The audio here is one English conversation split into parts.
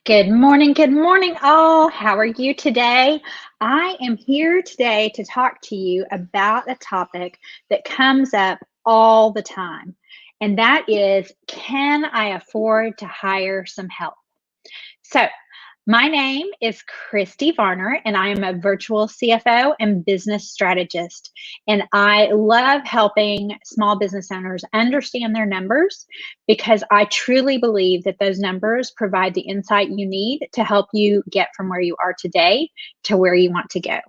Good morning, all. How are you today? I am here today to talk to you about a topic that comes up all the time, and that is, can I afford to hire some help? So, my name is Christy Varner, and I am a virtual CFO and business strategist. And I love helping small business owners understand their numbers because I truly believe that those numbers provide the insight you need to help you get from where you are today to where you want to go.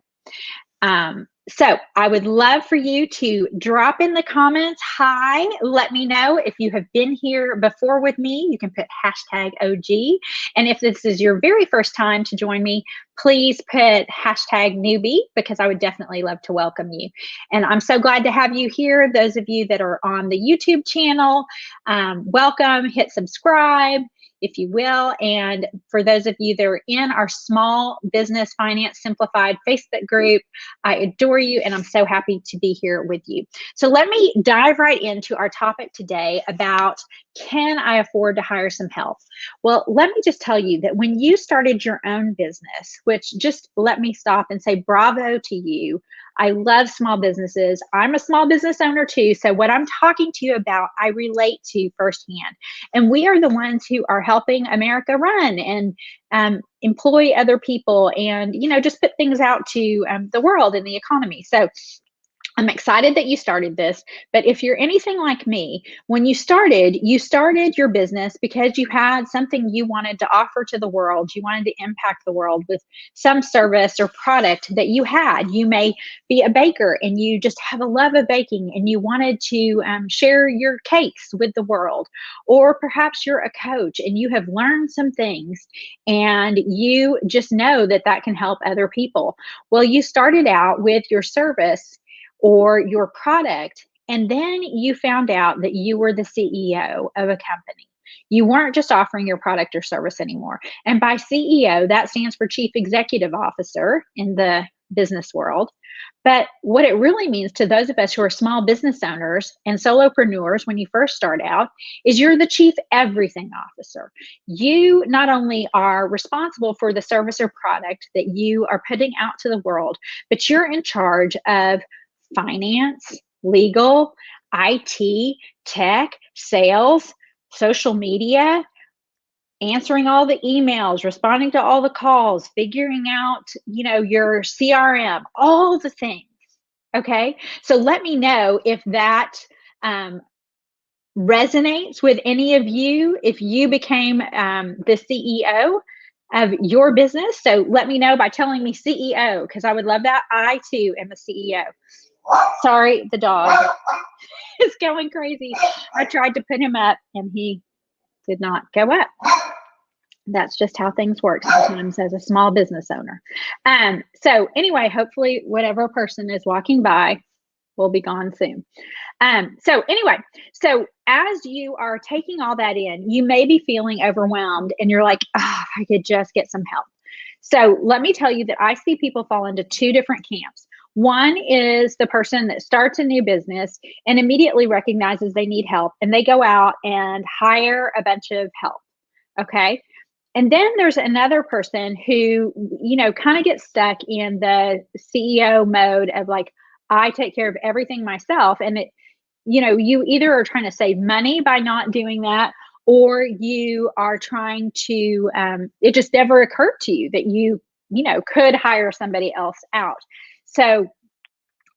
So I would love for you to drop in the comments. Hi, let me know if you have been here before with me. You can put hashtag OG. And if this is your very first time to join me, please put hashtag newbie because I would definitely love to welcome you. And I'm so glad to have you here. Those of you that are on the YouTube channel, welcome, hit subscribe if you will. And for those of you that are in our Small Business Finance Simplified Facebook group, I adore you and I'm so happy to be here with you. So let me dive right into our topic today about, can I afford to hire some help? Well, let me just tell you that when you started your own business, which just let me stop and say bravo to you. I love small businesses. I'm a small business owner too. So what I'm talking to you about, I relate to firsthand. And we are the ones who are helping America run and employ other people and, just put things out to the world and the economy. So I'm excited that you started this, but if you're anything like me, when you started your business because you had something you wanted to offer to the world. You wanted to impact the world with some service or product that you had. You may be a baker and you just have a love of baking and you wanted to share your cakes with the world. Or perhaps you're a coach and you have learned some things and you just know that that can help other people. Well, you started out with your service or your product, and then you found out that you were the CEO of a company. You weren't just offering your product or service anymore. And by CEO, that stands for Chief Executive Officer in the business world. But what it really means to those of us who are small business owners and solopreneurs when you first start out is you're the Chief Everything Officer. You not only are responsible for the service or product that you are putting out to the world, but you're in charge of finance, legal, IT, tech, sales, social media, answering all the emails, responding to all the calls, figuring out, your CRM, all the things. Okay. So let me know if that resonates with any of you, if you became the CEO of your business. So let me know by telling me CEO, because I would love that. I too am a CEO. Sorry, the dog is going crazy. I tried to put him up and he did not go up. That's just how things work sometimes as a small business owner. So anyway, hopefully whatever person is walking by will be gone soon. So as you are taking all that in, you may be feeling overwhelmed and you're like, oh, if I could just get some help. So let me tell you that I see people fall into two different camps. One is the person that starts a new business and immediately recognizes they need help and they go out and hire a bunch of help. Okay. And then there's another person who, kind of gets stuck in the CEO mode of like, I take care of everything myself. And you either are trying to save money by not doing that, or you are trying to, it just never occurred to you that you could hire somebody else out. So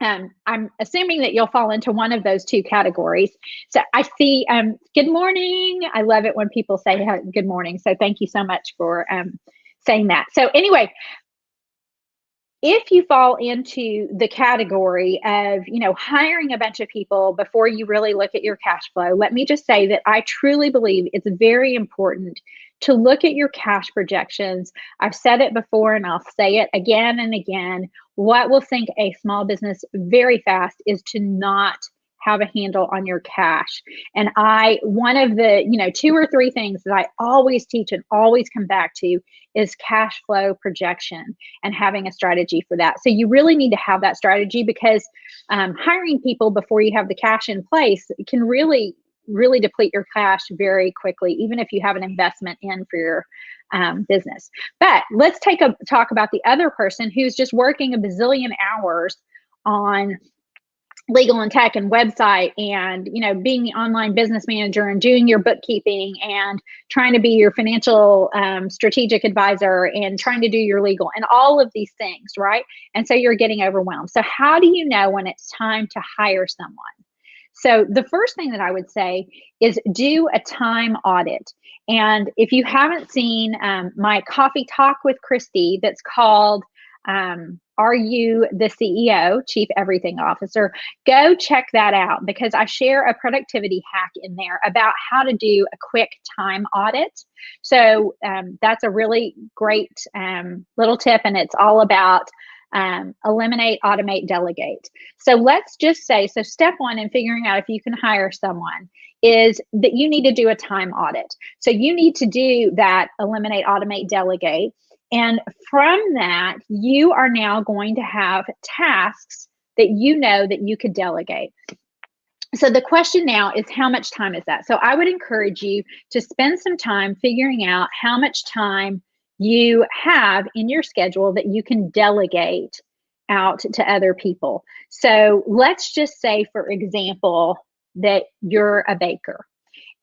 I'm assuming that you'll fall into one of those two categories. So I see, good morning. I love it when people say good morning. So thank you so much for saying that. So anyway, if you fall into the category of, hiring a bunch of people before you really look at your cash flow, let me just say that I truly believe it's very important to look at your cash projections. I've said it before and I'll say it again and again. What will sink a small business very fast is to not have a handle on your cash. And one of the, 2 or 3 things that I always teach and always come back to is cash flow projection and having a strategy for that. So you really need to have that strategy because hiring people before you have the cash in place can really really deplete your cash very quickly, even if you have an investment in for your business. But let's talk about the other person who's just working a bazillion hours on legal and tech and website and being the online business manager and doing your bookkeeping and trying to be your financial strategic advisor and trying to do your legal and all of these things, right? And so you're getting overwhelmed. So how do you know when it's time to hire someone? So the first thing that I would say is do a time audit. And if you haven't seen my coffee talk with Christy that's called Are You the CEO, Chief Everything Officer? Go check that out, because I share a productivity hack in there about how to do a quick time audit. So that's a really great little tip, and it's all about eliminate, automate, delegate. So let's just say, so step one in figuring out if you can hire someone is that you need to do a time audit. So you need to do that eliminate, automate, delegate. And from that, you are now going to have tasks that you know that you could delegate. So the question now is, how much time is that? So I would encourage you to spend some time figuring out how much time you have in your schedule that you can delegate out to other people. So let's just say, for example, that you're a baker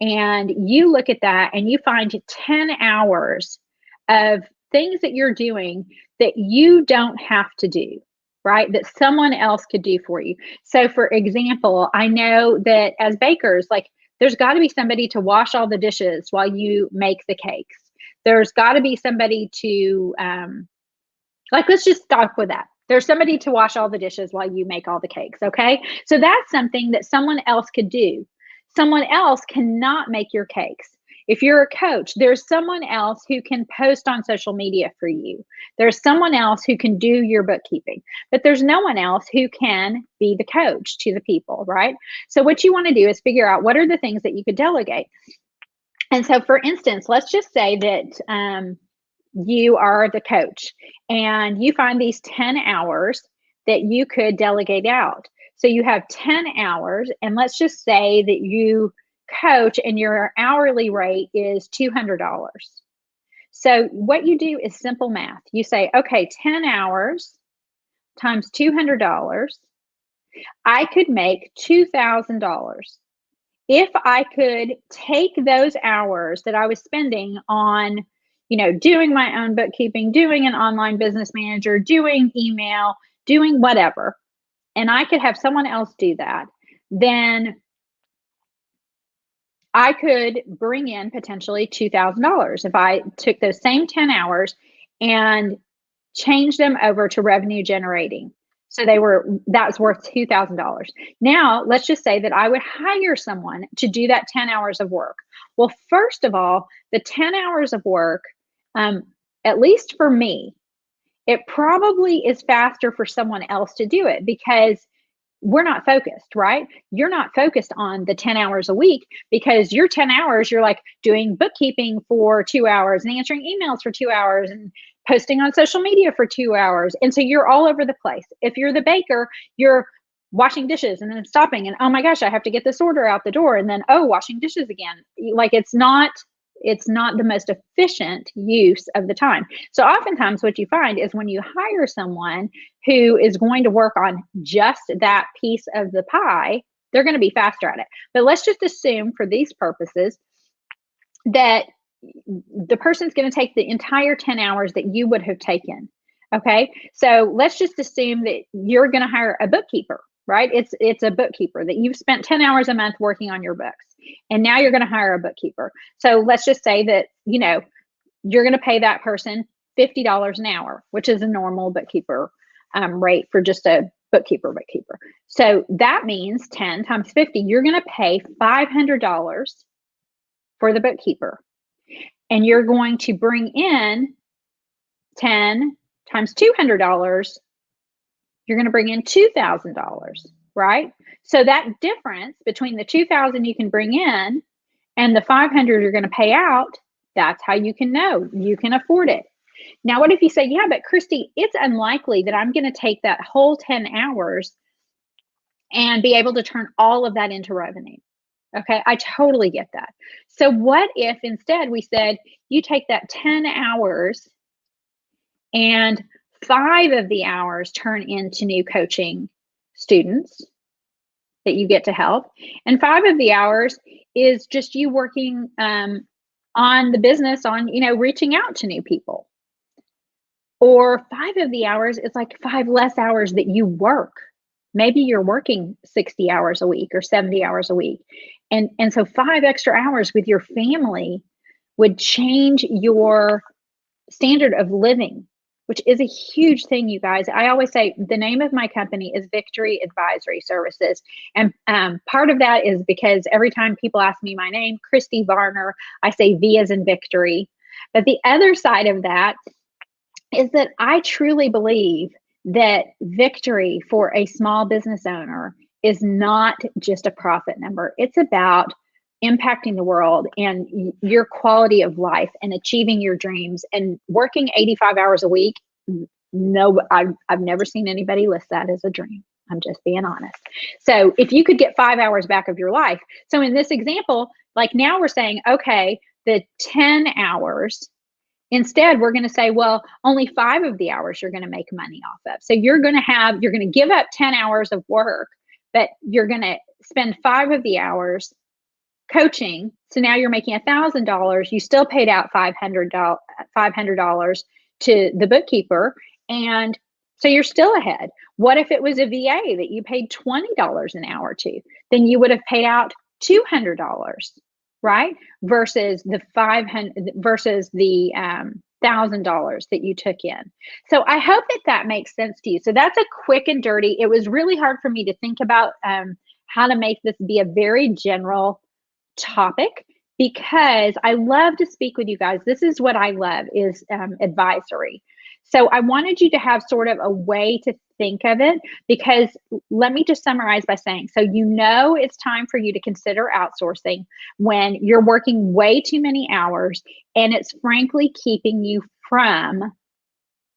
and you look at that and you find 10 hours of things that you're doing that you don't have to do, right? That someone else could do for you. So for example, I know that as bakers, like there's got to be somebody to wash all the dishes while you make the cakes. There's got to be somebody to, let's just stop with that. There's somebody to wash all the dishes while you make all the cakes, okay? So that's something that someone else could do. Someone else cannot make your cakes. If you're a coach, there's someone else who can post on social media for you. There's someone else who can do your bookkeeping, but there's no one else who can be the coach to the people, right? So what you want to do is figure out what are the things that you could delegate. And so, for instance, let's just say that you are the coach and you find these 10 hours that you could delegate out. So you have 10 hours, and let's just say that you coach and your hourly rate is $200. So what you do is simple math. You say, okay, 10 hours times $200, I could make $2,000. If I could take those hours that I was spending on, doing my own bookkeeping, doing an online business manager, doing email, doing whatever, and I could have someone else do that, then I could bring in potentially $2,000 if I took those same 10 hours and changed them over to revenue generating. So that's worth $2,000. Now, let's just say that I would hire someone to do that 10 hours of work. Well, first of all, the 10 hours of work, at least for me, it probably is faster for someone else to do it because we're not focused, right? You're not focused on the 10 hours a week because your 10 hours, you're like doing bookkeeping for 2 hours and answering emails for 2 hours and posting on social media for 2 hours. And so you're all over the place. If you're the baker, you're washing dishes and then stopping and, oh my gosh, I have to get this order out the door. And then, oh, washing dishes again. Like it's not the most efficient use of the time. So oftentimes what you find is when you hire someone who is going to work on just that piece of the pie, they're going to be faster at it. But let's just assume for these purposes that the person's going to take the entire 10 hours that you would have taken. Okay. So let's just assume that you're going to hire a bookkeeper, right? It's a bookkeeper that you've spent 10 hours a month working on your books. And now you're going to hire a bookkeeper. So let's just say that, you're going to pay that person $50 an hour, which is a normal bookkeeper rate for just a bookkeeper. So that means 10 times 50, you're going to pay $500 for the bookkeeper. And you're going to bring in 10 times $200, you're going to bring in $2,000, right? So that difference between the $2,000 you can bring in and the $500 you're going to pay out, that's how you can know you can afford it. Now, what if you say, yeah, but Christy, it's unlikely that I'm going to take that whole 10 hours and be able to turn all of that into revenue. Okay, I totally get that. So what if instead we said you take that 10 hours and 5 of the hours turn into new coaching students that you get to help, and 5 of the hours is just you working on the business, on reaching out to new people. Or 5 of the hours is like 5 less hours that you work. Maybe you're working 60 hours a week or 70 hours a week. And so 5 extra hours with your family would change your standard of living, which is a huge thing, you guys. I always say the name of my company is Victory Advisory Services. And part of that is because every time people ask me my name, Christy Varner, I say V as in victory. But the other side of that is that I truly believe that victory for a small business owner is not just a profit number. It's about impacting the world and your quality of life and achieving your dreams and working 85 hours a week. No, I've never seen anybody list that as a dream. I'm just being honest. So if you could get 5 hours back of your life. So in this example, like now we're saying, okay, the 10 hours, instead, we're going to say, well, only 5 of the hours you're going to make money off of. So you're going to give up 10 hours of work, but you're going to spend 5 of the hours coaching. So now you're making $1,000. You still paid out $500 to the bookkeeper. And so you're still ahead. What if it was a VA that you paid $20 an hour to? Then you would have paid out $200. Right? Versus the $1,000 that you took in. So I hope that makes sense to you. So that's a quick and dirty. It was really hard for me to think about how to make this be a very general topic, because I love to speak with you guys. This is what I love, is advisory. So I wanted you to have sort of a way to think of it, because let me just summarize by saying, so it's time for you to consider outsourcing when you're working way too many hours and it's frankly keeping you from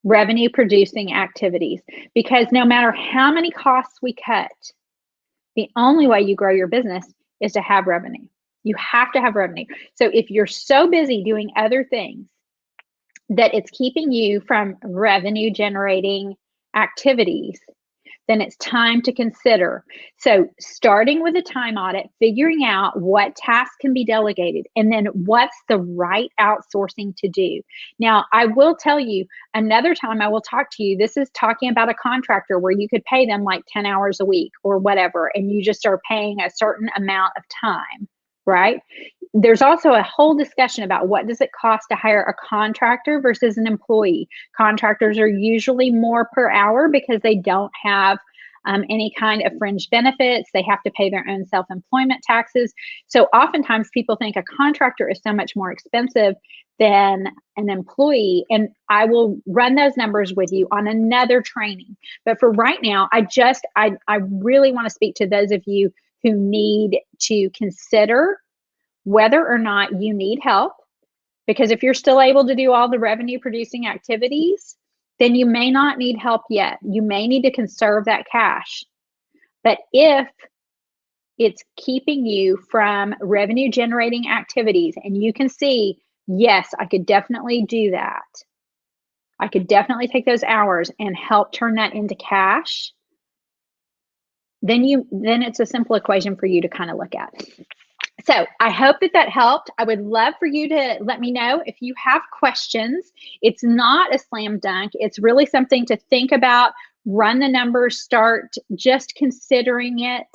revenue producing activities. Because no matter how many costs we cut, the only way you grow your business is to have revenue. You have to have revenue. So if you're so busy doing other things that it's keeping you from revenue generating activities, then it's time to consider. So starting with a time audit, figuring out what tasks can be delegated, and then what's the right outsourcing to do. Now, I will tell you, another time I will talk to you, this is talking about a contractor where you could pay them like 10 hours a week or whatever, and you just are paying a certain amount of time, right? There's also a whole discussion about what does it cost to hire a contractor versus an employee. Contractors are usually more per hour because they don't have any kind of fringe benefits. They have to pay their own self-employment taxes. So oftentimes people think a contractor is so much more expensive than an employee. And I will run those numbers with you on another training. But for right now, I really want to speak to those of you who need to consider whether or not you need help, because if you're still able to do all the revenue producing activities, then you may not need help yet. You may need to conserve that cash. But if it's keeping you from revenue generating activities and you can see, yes, I could definitely do that. I could definitely take those hours and help turn that into cash. Then it's a simple equation for you to kind of look at. So I hope that helped. I would love for you to let me know if you have questions. It's not a slam dunk. It's really something to think about, run the numbers, start just considering it.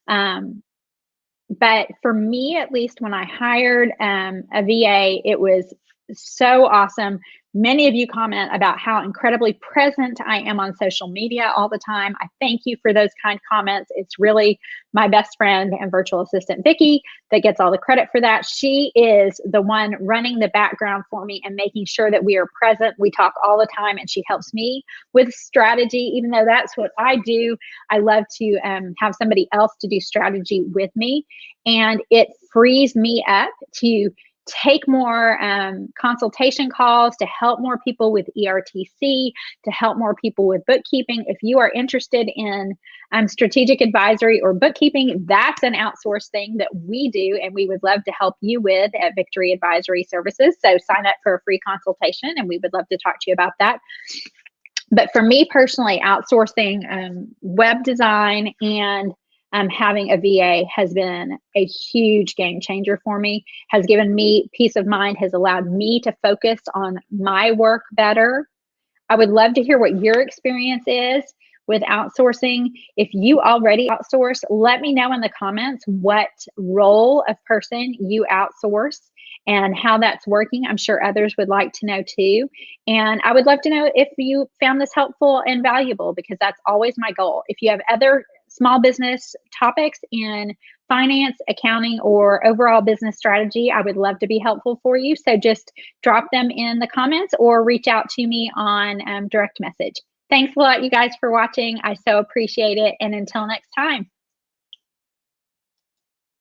But for me, at least, when I hired a VA, it was so awesome. Many of you comment about how incredibly present I am on social media all the time. I thank you for those kind comments. It's really my best friend and virtual assistant, Vicki, that gets all the credit for that. She is the one running the background for me and making sure that we are present. We talk all the time and she helps me with strategy, even though that's what I do. I love to have somebody else to do strategy with me. And it frees me up to take more consultation calls, to help more people with ERTC, to help more people with bookkeeping. If you are interested in strategic advisory or bookkeeping, that's an outsourced thing that we do, and we would love to help you with at Victory Advisory Services. So sign up for a free consultation, and we would love to talk to you about that. But for me personally, outsourcing web design and having a VA has been a huge game changer for me, has given me peace of mind, has allowed me to focus on my work better. I would love to hear what your experience is with outsourcing. If you already outsource, let me know in the comments what role of person you outsource and how that's working. I'm sure others would like to know too. And I would love to know if you found this helpful and valuable, because that's always my goal. If you have other small business topics in finance, accounting, or overall business strategy, I would love to be helpful for you. So just drop them in the comments or reach out to me on direct message. Thanks a lot, you guys, for watching. I so appreciate it. And until next time.